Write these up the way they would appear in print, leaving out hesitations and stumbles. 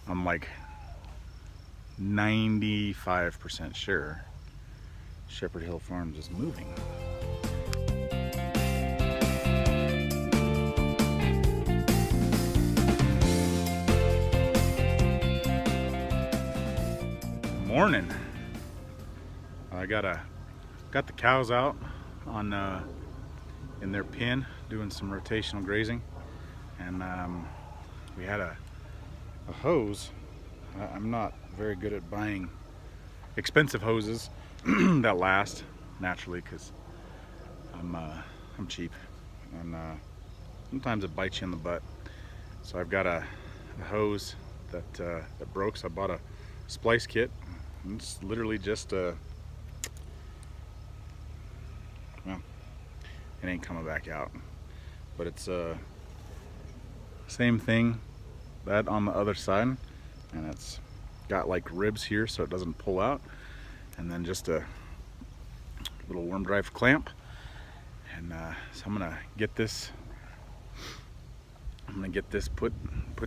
I'm like 95% sure Shepherd Hill Farms is moving. Morning. I got the cows out on in their pen doing some rotational grazing, and we had a hose. I'm not very good at buying expensive hoses that last naturally, because I'm cheap, and sometimes it bites you in the butt. So I've got a hose that broke, so I bought a splice kit. It's literally just well, it ain't coming back out, but it's same thing that on the other side, and it's got like ribs here so it doesn't pull out, and then just a little worm drive clamp. And so I'm gonna get this put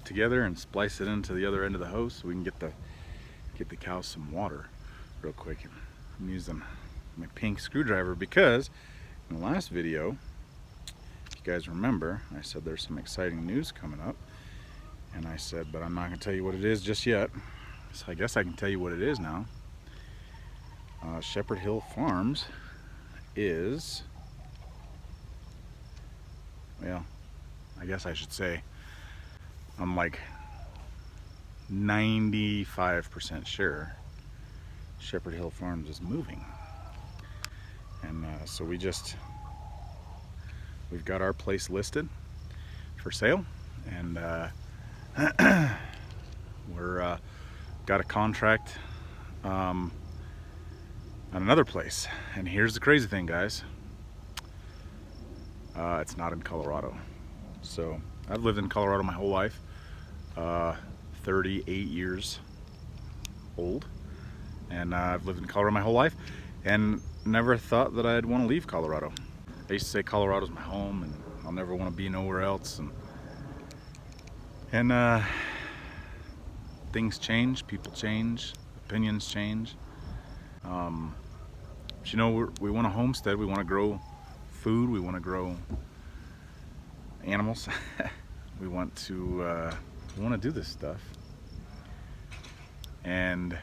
together and splice it into the other end of the hose so we can get the cows some water real quick. I'm using my pink screwdriver because in the last video, if you guys remember, I said there's some exciting news coming up, and I said, but I'm not going to tell you what it is just yet. So I guess I can tell you what it is now. Shepherd Hill Farms is, well, I guess I should say, I'm like 95% sure Shepherd Hill Farms is moving. And so we've got our place listed for sale, and we're got a contract on another place. And here's the crazy thing, guys, it's not in Colorado. So I've lived in Colorado my whole life, 38 years old, and I've lived in Colorado my whole life and never thought that I'd want to leave Colorado. I used to say Colorado's my home and I'll never want to be nowhere else, and things change, people change, opinions change. But you know, we want to homestead, we want to grow food, we want to grow animals. we want to do this stuff, and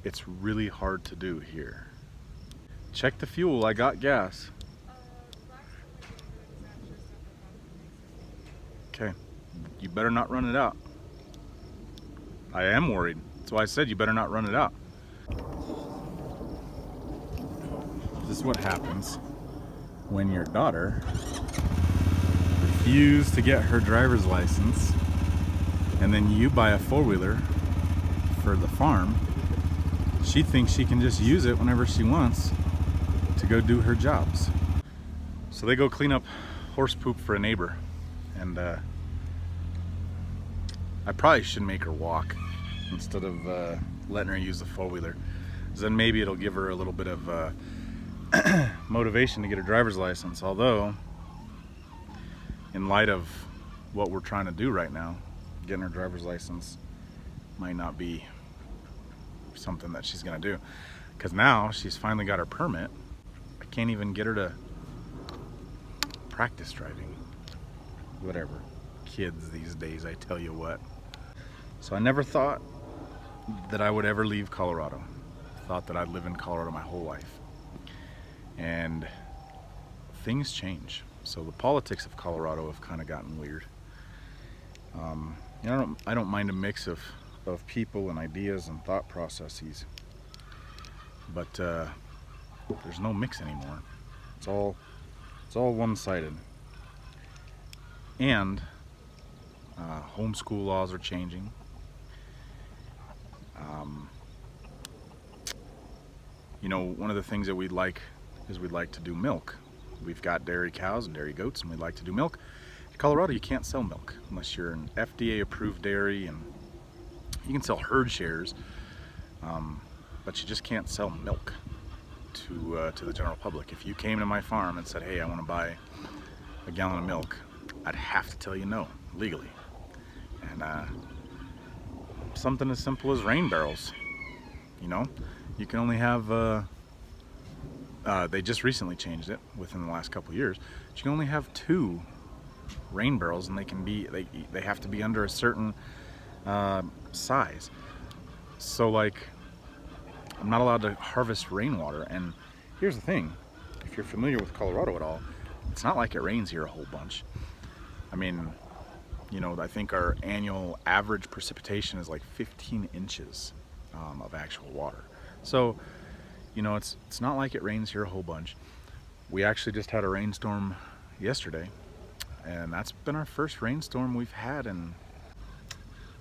it's really hard to do here. Check the fuel, I got gas. Okay, you better not run it out. I am worried, that's why I said you better not run it out. This is what happens when your daughter refused to get her driver's license, and then you buy a four-wheeler for the farm. She thinks she can just use it whenever she wants to go do her jobs. So they go clean up horse poop for a neighbor, and I probably should make her walk instead of letting her use the four-wheeler, because then maybe it'll give her a little bit of motivation to get her driver's license. Although, in light of what we're trying to do right now, getting her driver's license might not be something that she's gonna do, because now she's finally got her permit. I can't even get her to practice driving. Whatever, kids these days, I tell you what. So I never thought that I would ever leave Colorado. I thought that I'd live in Colorado my whole life, and things change. So the politics of Colorado have kind of gotten weird. You know, I don't mind a mix of people and ideas and thought processes, but there's no mix anymore. It's all one-sided. And homeschool laws are changing. You know, one of the things that we'd like to do milk. We've got dairy cows and dairy goats, and we'd like to do milk. In Colorado, you can't sell milk unless you're an FDA-approved dairy, and you can sell herd shares, but you just can't sell milk to the general public. If you came to my farm and said, hey, I want to buy a gallon of milk, I'd have to tell you no, legally. And something as simple as rain barrels. You know, you can only have, they just recently changed it within the last couple years. You can only have 2 rain barrels, and they have to be under a certain size. So like, I'm not allowed to harvest rainwater. And here's the thing, if you're familiar with Colorado at all, it's not like it rains here a whole bunch. I mean, you know, I think our annual average precipitation is like 15 inches of actual water. So, you know, it's not like it rains here a whole bunch. We actually just had a rainstorm yesterday, and that's been our first rainstorm we've had in,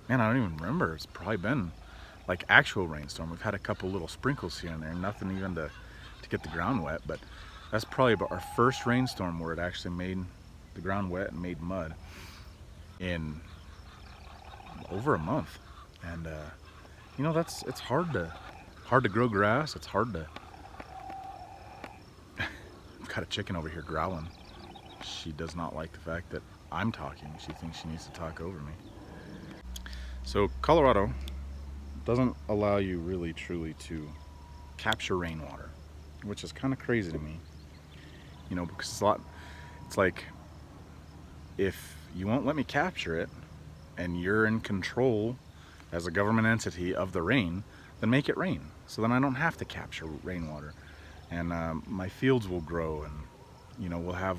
man, I don't even remember. It's probably been like actual rainstorm. We've had a couple little sprinkles here and there, nothing even to get the ground wet, but that's probably about our first rainstorm where it actually made the ground wet and made mud in over a month. And you know, it's hard to grow grass. It's hard to I've got a chicken over here growling. She does not like the fact that I'm talking. She thinks she needs to talk over me. So Colorado doesn't allow you really truly to capture rainwater, which is kind of crazy to me, you know, because it's like, if you won't let me capture it and you're in control as a government entity of the rain, then make it rain, so then I don't have to capture rainwater, and my fields will grow, and you know, we'll have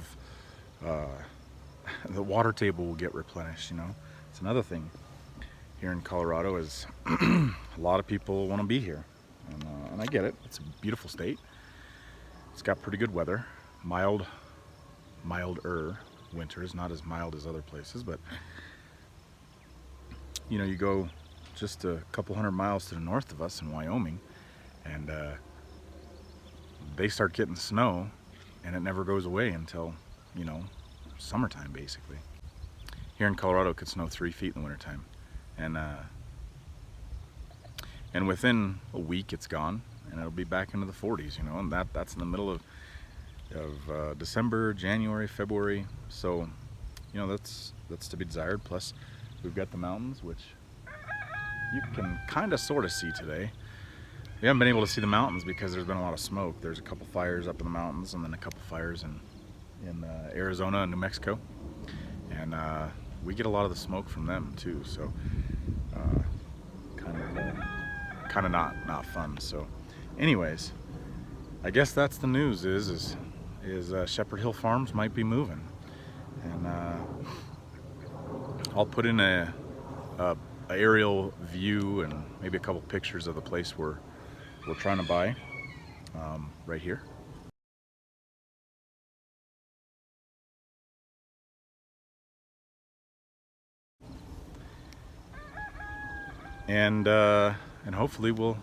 the water table will get replenished. You know, it's another thing here in Colorado is a lot of people want to be here, and I get it. It's a beautiful state. It's got pretty good weather, milder winters, not as mild as other places, but you know, you go just a couple 100 miles to the north of us in Wyoming, and they start getting snow, and it never goes away until, you know, summertime basically. Here in Colorado, it could snow 3 feet in the wintertime. And within a week it's gone, and it'll be back into the 40s, you know, and that's in the middle of December, January, February. So, you know, that's to be desired. Plus, we've got the mountains, which you can kind of sort of see today. We haven't been able to see the mountains because there's been a lot of smoke. There's a couple fires up in the mountains, and then a couple fires in Arizona and New Mexico, and we get a lot of the smoke from them too. So kind of not fun. So anyways, I guess that's the news is Shepherd Hill Farms might be moving, and I'll put in a aerial view and maybe a couple pictures of the place we're trying to buy right here. And hopefully we'll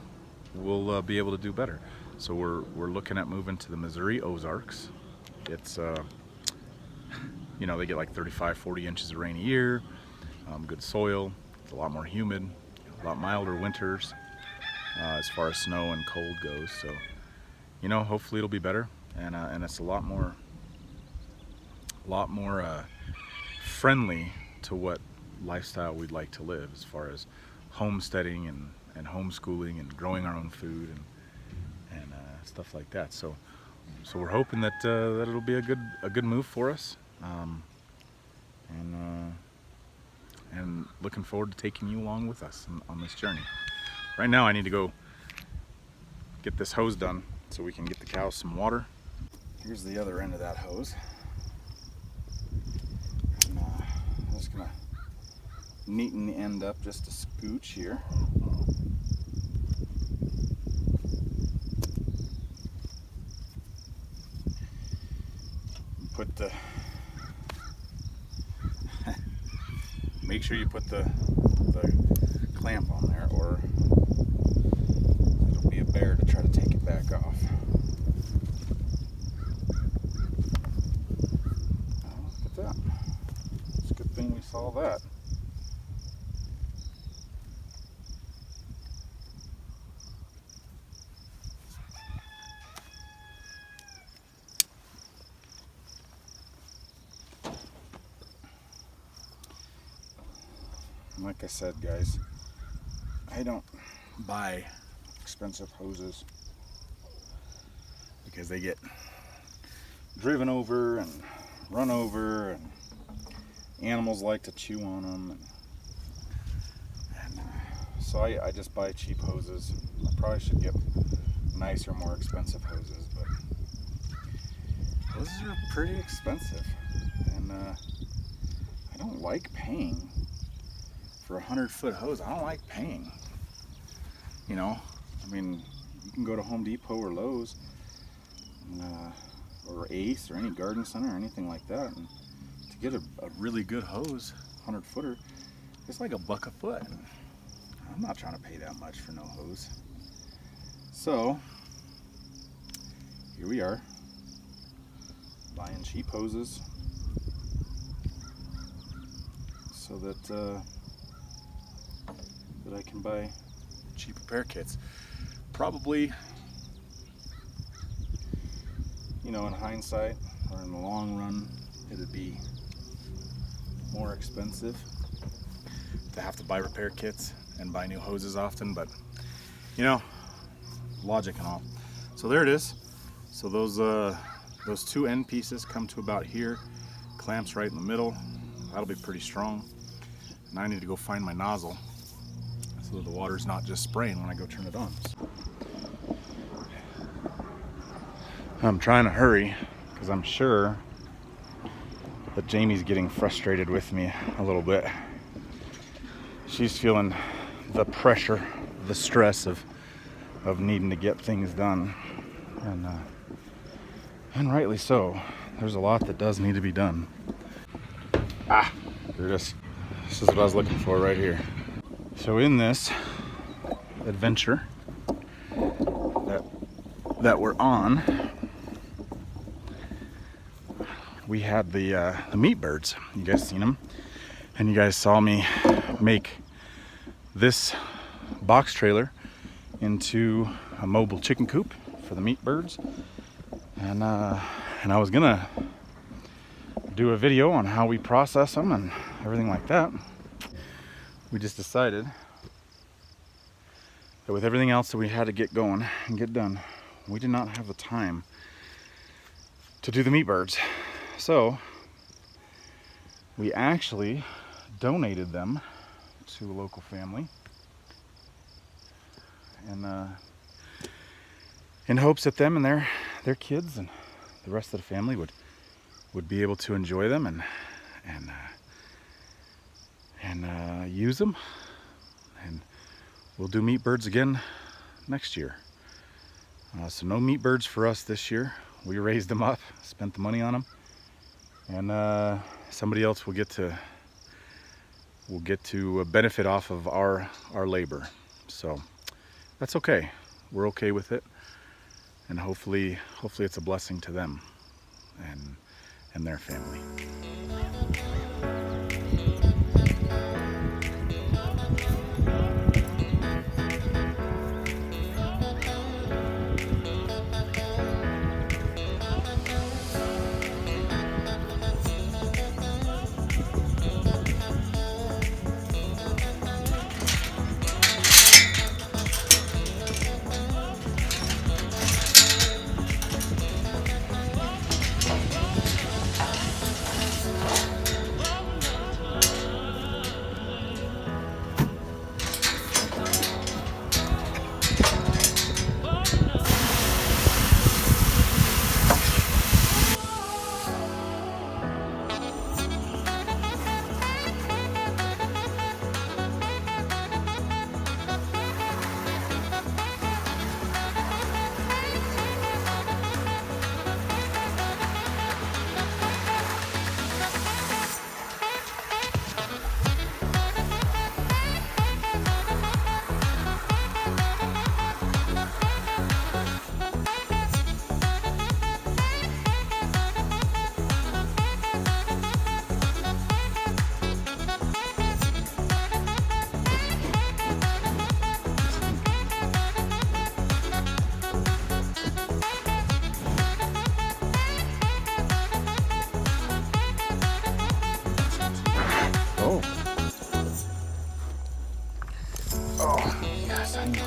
be able to do better. So we're looking at moving to the Missouri Ozarks. It's you know, they get like 35-40 inches of rain a year, good soil, it's a lot more humid, a lot milder winters as far as snow and cold goes. So, you know, hopefully it'll be better, and it's a lot more friendly to what lifestyle we'd like to live, as far as homesteading and homeschooling and growing our own food and stuff like that. So we're hoping that that it'll be a good move for us, and looking forward to taking you along with us on this journey. Right now I need to go get this hose done so we can get the cows some water. Here's the other end of that hose. And, I'm just gonna neaten the end up just a scooch here. Put the make sure you put the clamp on there, or it'll be a bear to try to take it back off. Oh, look at that. It's a good thing we saw that. Like I said, guys, I don't buy expensive hoses because they get driven over and run over, and animals like to chew on them, and so I just buy cheap hoses. I probably should get nicer, more expensive hoses, but hoses are pretty expensive, and I don't like paying for a 100-foot hose. I don't like paying, you know. I mean, you can go to Home Depot or Lowe's and, or Ace or any garden center or anything like that, and to get a really good hose, 100-footer, it's like $1 a foot. I'm not trying to pay that much for no hose. So here we are, buying cheap hoses so that I can buy cheap repair kits. Probably, you know, in hindsight or in the long run, it'd be more expensive to have to buy repair kits and buy new hoses often, but you know, logic and all. So there it is. So those two end pieces come to about here, clamps right in the middle. That'll be pretty strong. And I need to go find my nozzle so that the water's not just spraying when I go turn it on. I'm trying to hurry because I'm sure that Jamie's getting frustrated with me a little bit. She's feeling the pressure, the stress of needing to get things done, and rightly so. There's a lot that does need to be done. There it is. This is what I was looking for right here. So in this adventure that we're on, we had the meat birds. You guys seen them, and you guys saw me make this box trailer into a mobile chicken coop for the meat birds, and I was gonna do a video on how we process them and everything like that. We just decided that with everything else that we had to get going and get done, we did not have the time to do the meat birds. So we actually donated them to a local family, and in hopes that them and their kids and the rest of the family would be able to enjoy them and use them. And we'll do meat birds again next year. So no meat birds for us this year. We raised them up, spent the money on them, and somebody else will get to benefit off of our labor. So that's okay. We're okay with it, and hopefully it's a blessing to them and their family. Oh, yes, I know.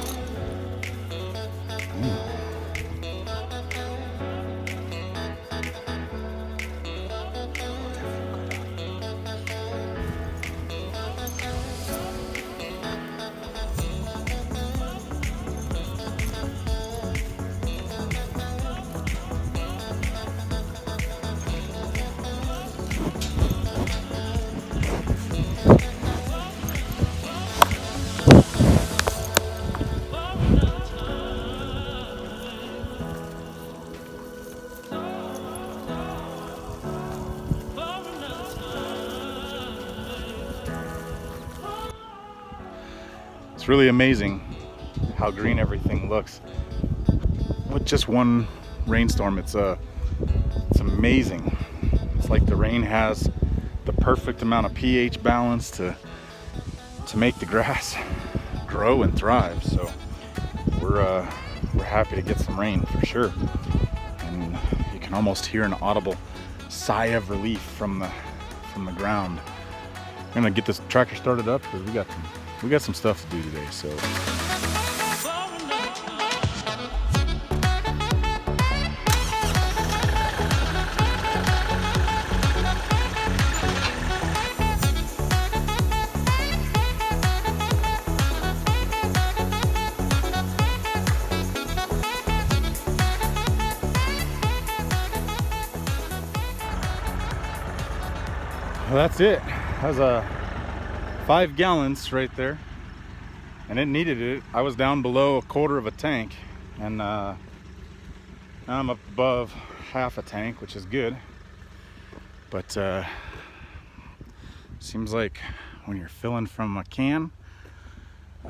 It's really amazing how green everything looks with just one rainstorm. It's amazing. It's like the rain has the perfect amount of pH balance to make the grass grow and thrive. So we're happy to get some rain for sure. And you can almost hear an audible sigh of relief from the ground. I'm gonna get this tractor started up because we got some stuff to do today. So. Well, that's it. That was 5 gallons right there, and it needed it. I was down below 1/4 of a tank, and now I'm up above half a tank, which is good. But seems like when you're filling from a can, you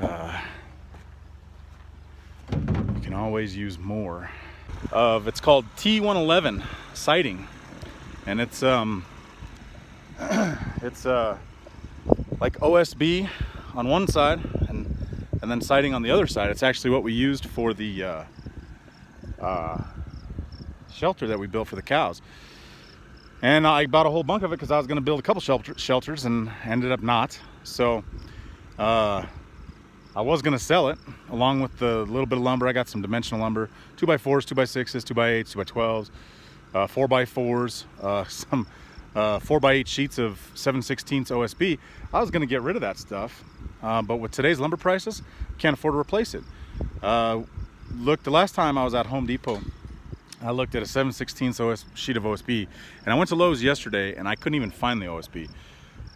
can always use more. It's called T111 siding, and it's like OSB on one side and then siding on the other side. It's actually what we used for the shelter that we built for the cows. And I bought a whole bunk of it because I was going to build a couple shelters and ended up not. So I was going to sell it along with the little bit of lumber. I got some dimensional lumber, 2x4s, 2x6s, 2x8s, 2x12s, 4x4s, some 4x8 sheets of 7/16 OSB. I was going to get rid of that stuff, but with today's lumber prices, can't afford to replace it. Look, the last time I was at Home Depot, I looked at a 7/16 sheet of OSB, and I went to Lowe's yesterday, and I couldn't even find the OSB.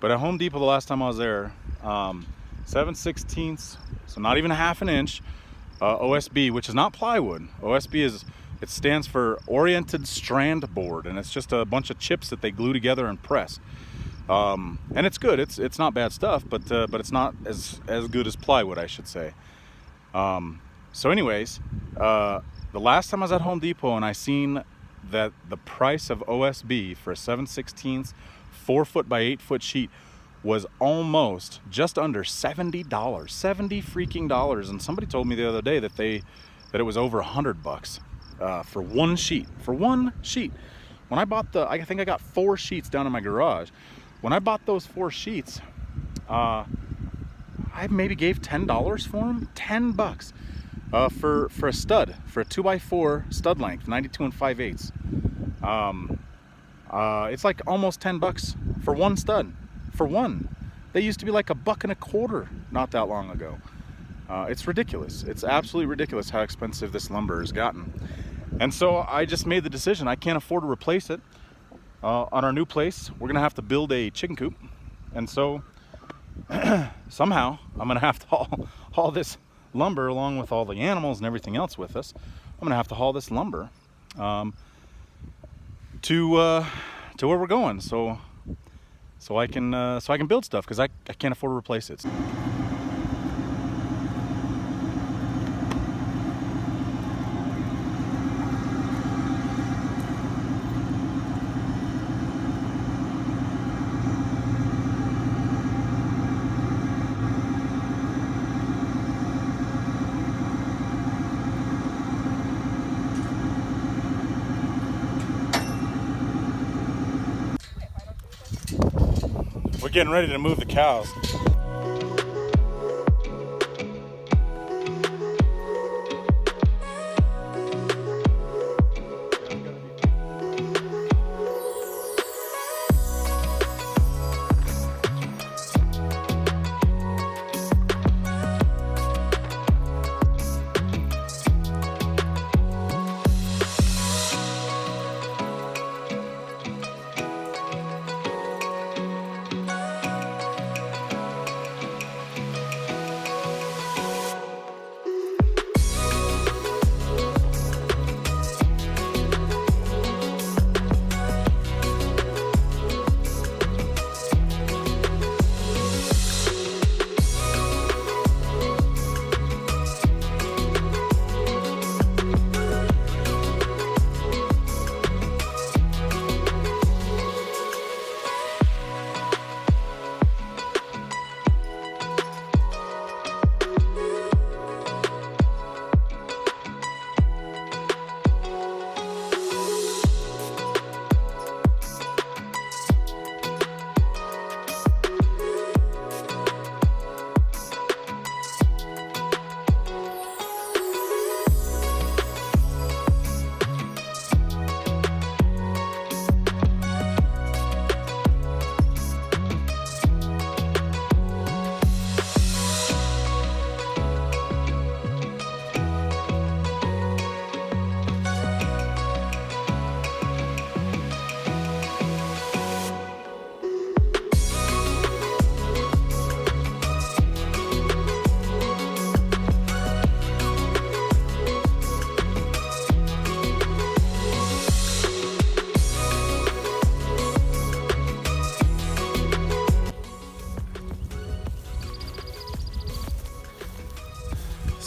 But at Home Depot, the last time I was there, 7/16, so not even a half an inch, OSB, which is not plywood. OSB it stands for Oriented Strand Board, and it's just a bunch of chips that they glue together and press. And it's good. It's not bad stuff, but it's not as good as plywood, I should say. So anyways, the last time I was at Home Depot and I seen that the price of OSB for a 7/16 4-foot by 8-foot sheet was almost just under $70, $70 freaking dollars. And somebody told me the other day that it was over $100 for one sheet. For one sheet. When I bought I think I got 4 sheets down in my garage. When I bought those 4 sheets, I maybe gave $10 for them. $10 for a stud, for a 2x4 stud length, 92 5/8. It's like almost $10 for one stud. For one. They used to be like $1.25 not that long ago. It's ridiculous. It's absolutely ridiculous how expensive this lumber has gotten. And so I just made the decision. I can't afford to replace it. On our new place, we're gonna have to build a chicken coop, and so somehow I'm gonna have to haul this lumber along with all the animals and everything else with us. I'm gonna have to haul this lumber to where we're going, so I can build stuff, because I can't afford to replace it. We're getting ready to move the cows.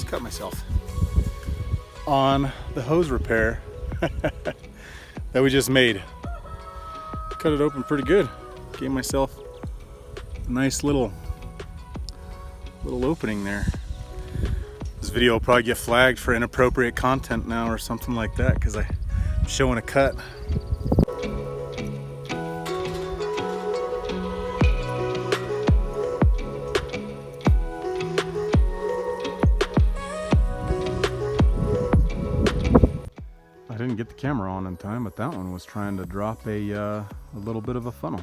almost cut myself on the hose repair that we just made. Cut it open pretty good. Gave myself a nice little opening there. This video will probably get flagged for inappropriate content now or something like that because I'm showing a cut. I didn't get the camera on in time, but that one was trying to drop a little bit of a funnel.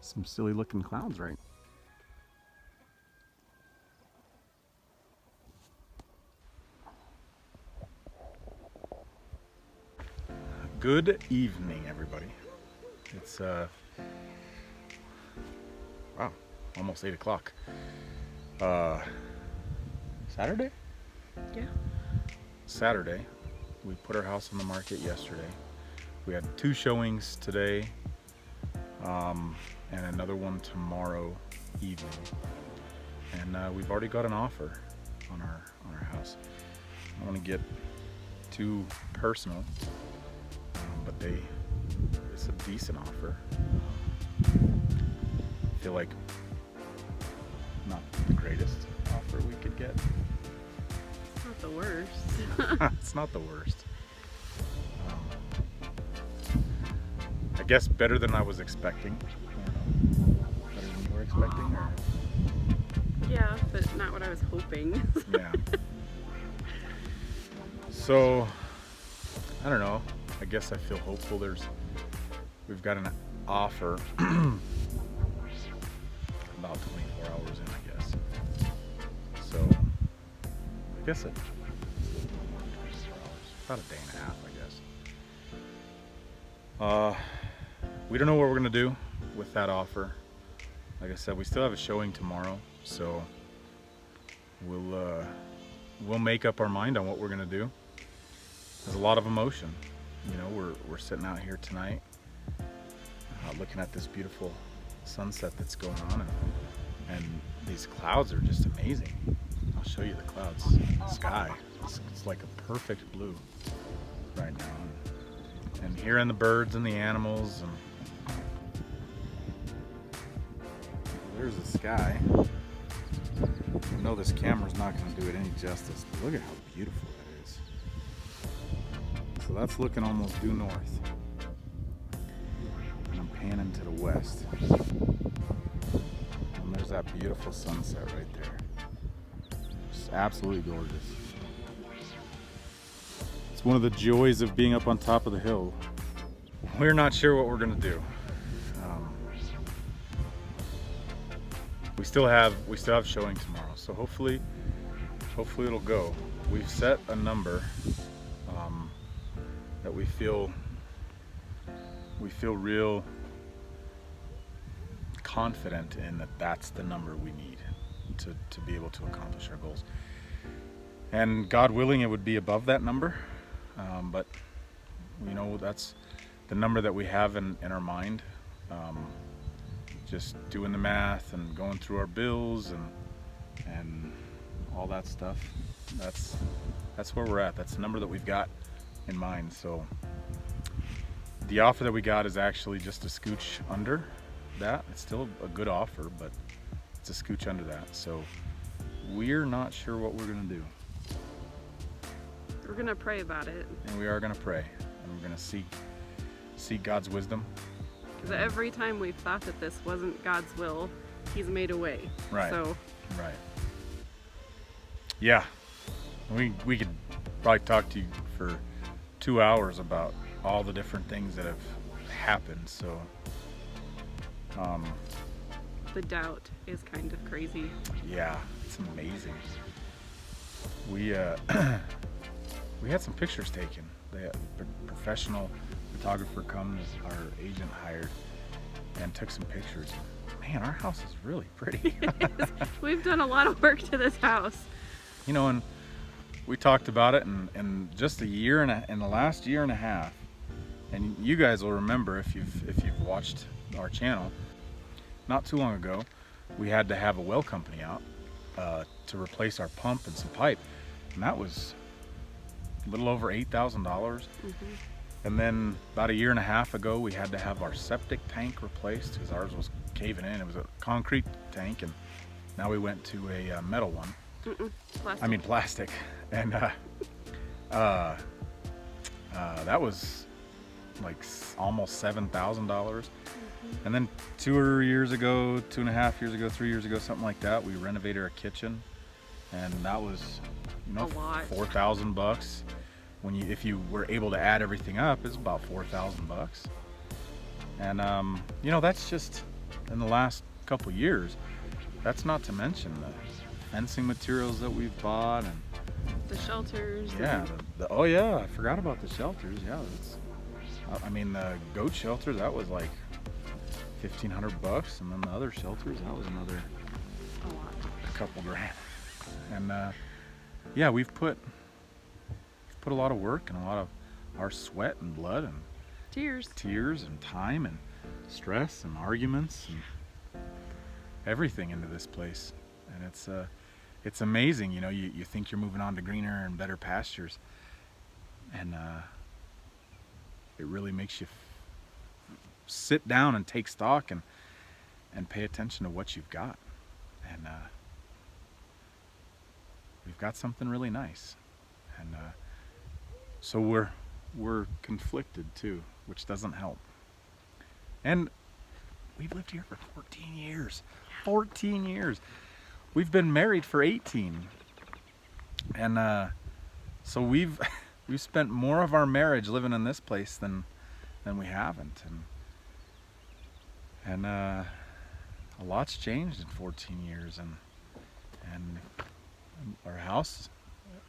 Some silly looking clouds, right? Good evening, everybody. It's wow, almost 8 o'clock. Saturday? Yeah. Saturday. We put our house on the market yesterday. We had 2 showings today, and another one tomorrow evening. And we've already got an offer on our house. I don't want to get too personal, but it's a decent offer. I feel like not the greatest offer we could get. It's not the worst. It's not the worst. I guess better than I was expecting. I don't know. Better than you were expecting, or? Yeah, but not what I was hoping. Yeah. So, I don't know. I guess I feel hopeful. We've got an offer about 24 hours in, I guess. So, I guess it's about a day and a half, I guess. We don't know what we're gonna do with that offer. Like I said, we still have a showing tomorrow, so we'll make up our mind on what we're gonna do. There's a lot of emotion. You know, we're sitting out here tonight, looking at this beautiful sunset that's going on, and these clouds are just amazing. I'll show you the clouds. The sky, it's like a perfect blue right now, and hearing the birds and the animals, and there's the sky. I know this camera's not going to do it any justice, but look at how beautiful that is. So that's looking almost due north. And I'm panning to the west. And there's that beautiful sunset right there. Just absolutely gorgeous. It's one of the joys of being up on top of the hill. We're not sure what we're gonna do. We still have showing tomorrow, so hopefully it'll go. We've set a number that we feel real confident in, that's the number we need to be able to accomplish our goals. And God willing, it would be above that number, but you know, that's the number that we have in our mind. Just doing the math and going through our bills and all that stuff, that's where we're at. That's the number that we've got in mind. So the offer that we got is actually just a scooch under that. It's still a good offer, but it's a scooch under that. So we're not sure what we're gonna do. We're gonna pray about it. And we are gonna pray, and we're gonna seek God's wisdom. Because every time we've thought that this wasn't God's will, He's made a way. Right. So. Right. Yeah. We could probably talk to you for 2 hours about all the different things that have happened. So. The doubt is kind of crazy. Yeah, it's amazing. We had some pictures taken. A professional photographer comes, our agent hired, and took some pictures. man, our house is really pretty. We've done a lot of work to this house. You know, and we talked about it in just in the last year and a half. And you guys will remember if you've watched our channel, not too long ago, we had to have a well company out to replace our pump and some pipe, and that was a little over $8,000. And then about a year and a half ago, we had to have our septic tank replaced because ours was caving in. It was a concrete tank, and now we went to a metal one. Plastic. I mean plastic, and that was like almost $7,000. And then 2 years ago, 2.5 years ago, 3 years ago, something like that, we renovated our kitchen, and that was, you know, $4,000. When if you were able to add everything up, it's about $4,000. And you know, that's just in the last couple years. That's not to mention the fencing materials that we've bought and the shelters. Yeah, oh yeah, I forgot about the shelters. Yeah, I mean the goat shelter, that was like $1,500, and then the other shelters, that was another a couple grand. And yeah, we've put a lot of work and a lot of our sweat and blood and tears and time and stress and arguments and everything into this place. And it's amazing, you know. You think you're moving on to greener and better pastures, and it really makes you sit down and take stock and pay attention to what you've got. And we've got something really nice, and so we're conflicted too, which doesn't help. And we've lived here for 14 years. 14 years. We've been married for 18. And so we've spent more of our marriage living in this place than we haven't. And a lot's changed in 14 years, and our house,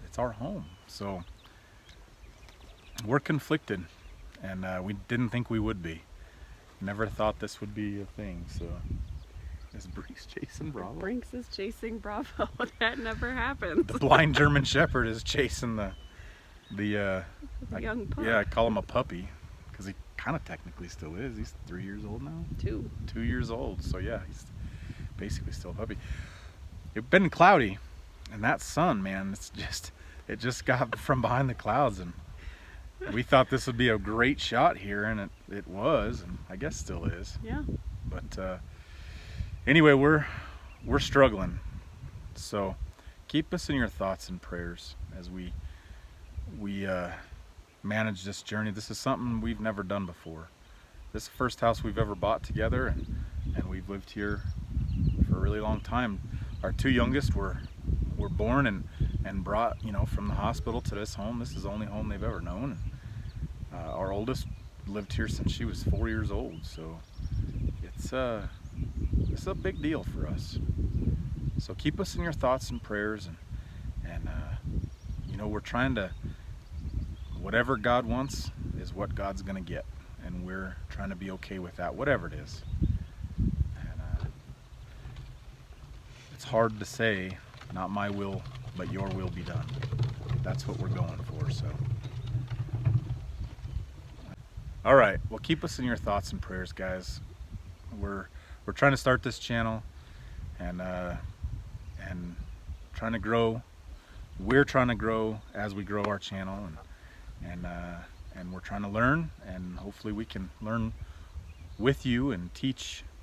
it's our home. So we're conflicted, and we didn't think we would be. Never thought this would be a thing. So is Brinks chasing Bravo? Brinks is chasing Bravo. That never happened. The blind German Shepherd is chasing the young pup. Yeah, I call him a puppy because he kind of technically still is. He's 3 years old now. 2 years old. So yeah, he's basically still a puppy. It's been cloudy, and that sun, man, it just got from behind the clouds, and we thought this would be a great shot here, and it was, and I guess still is. Yeah. But anyway, we're struggling. So keep us in your thoughts and prayers as we manage this journey. This is something we've never done before. This is the first house we've ever bought together, and we've lived here for a really long time. Our 2 youngest were born and brought, you know, from the hospital to this home. This is the only home they've ever known. Our oldest lived here since she was 4 years old. So it's a big deal for us. So keep us in your thoughts and prayers, and you know, we're trying to, whatever God wants is what God's gonna get, and we're trying to be okay with that, whatever it is. And it's hard to say, not my will, but your will be done. That's what we're going for. So all right, well, keep us in your thoughts and prayers, guys. We're trying to start this channel, and trying to grow. We're trying to grow as we grow our channel, and we're trying to learn, and hopefully we can learn with you and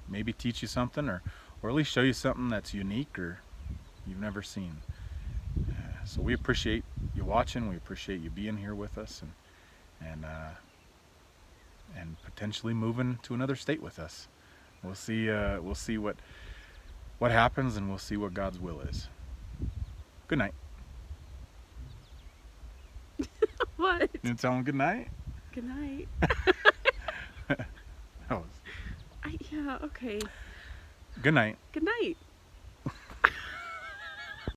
maybe teach you something, or at least show you something that's unique or you've never seen. So we appreciate you watching. We appreciate you being here with us, and potentially moving to another state with us. We'll see what happens, and we'll see what God's will is. Good night. What? You gonna tell them good night? Good night. That was... Yeah, okay. Good night. Good night.